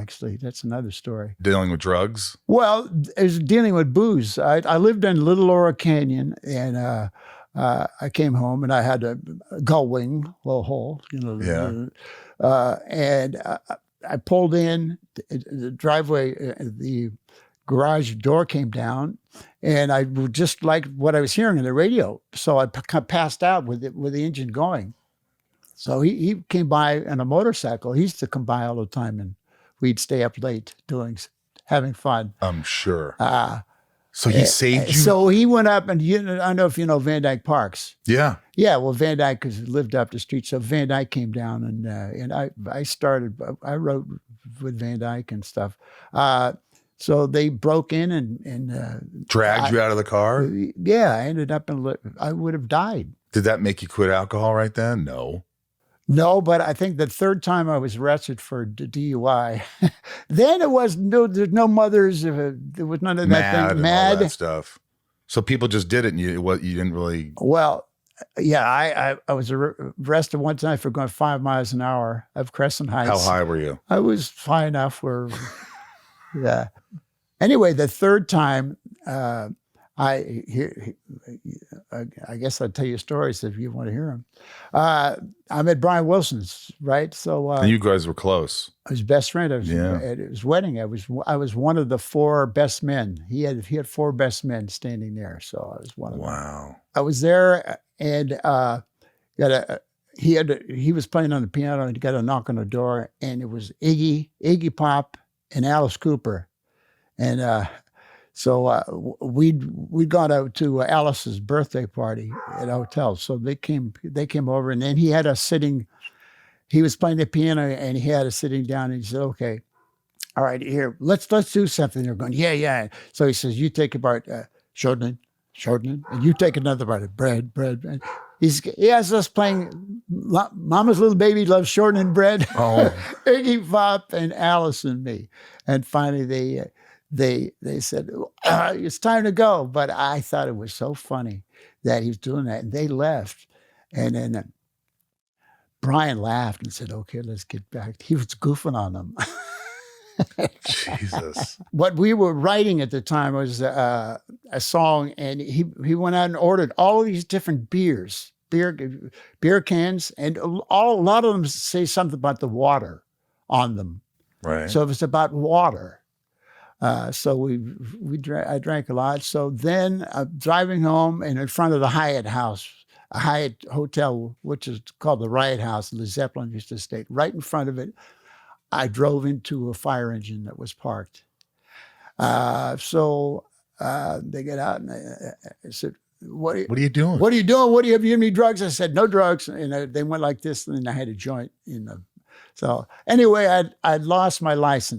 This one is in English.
actually. That's another story. Dealing with drugs? Well, it was dealing with booze. I lived in Little Laura Canyon, and I came home, and I had a gull wing, little hole, and I pulled in the driveway, the garage door came down, and I just liked what I was hearing on the radio. So I passed out with the engine going. So he came by on a motorcycle. He used to come by all the time, and we'd stay up late having fun. I'm sure. So he saved you? So he went up, and I don't know if you know Van Dyke Parks. Yeah. Yeah, well, Van Dyke lived up the street. So Van Dyke came down, and I wrote with Van Dyke and stuff. So they broke in and dragged you out of the car? Yeah, I ended up I would have died. Did that make you quit alcohol right then? No. No, but I think the third time I was arrested for DUI, then there's no mothers, there was none of that thing. Mad. All that stuff. So people just did it, and you didn't really. Well, yeah, I was arrested one time for going 5 miles an hour up Crescent Heights. How high were you? I was high enough where, yeah. Anyway, the third time, I guess I'll tell you stories if you want to hear them. I'm at Brian Wilson's, right? So and you guys were close. His best friend. At his wedding. I was one of the 4 best men. He had 4 best men standing there, so I was one of them. Wow. I was there, and he was playing on the piano, and he got a knock on the door, and it was Iggy Pop, and Alice Cooper, and. So we'd gone out to Alice's birthday party at a hotel. So they came over, and then he had us sitting. He was playing the piano, and he had us sitting down. And he said, "Okay, all right, here, let's do something." They're going, yeah. So he says, "You take a part, shortening, and you take another part of bread." And he has us playing "Mama's Little Baby Loves Shortening Bread." Oh, Iggy Pop and Alice and me, and finally they said, it's time to go. But I thought it was so funny that he was doing that. And they left. And then Brian laughed and said, okay, let's get back. He was goofing on them. Jesus. What we were writing at the time was a song, and he went out and ordered all of these different beer cans, and a lot of them say something about the water on them. Right. So it was about water. So I drank a lot. So then driving home, and in front of the Hyatt house, a Hyatt hotel, which is called the Riot House, the Zeppelin used to stay right in front of it, I drove into a fire engine that was parked. So they get out, and I said, what are you doing? What are you doing? Have you any drugs? I said, no drugs. And they went like this, and then I had a joint. So anyway, I lost my license.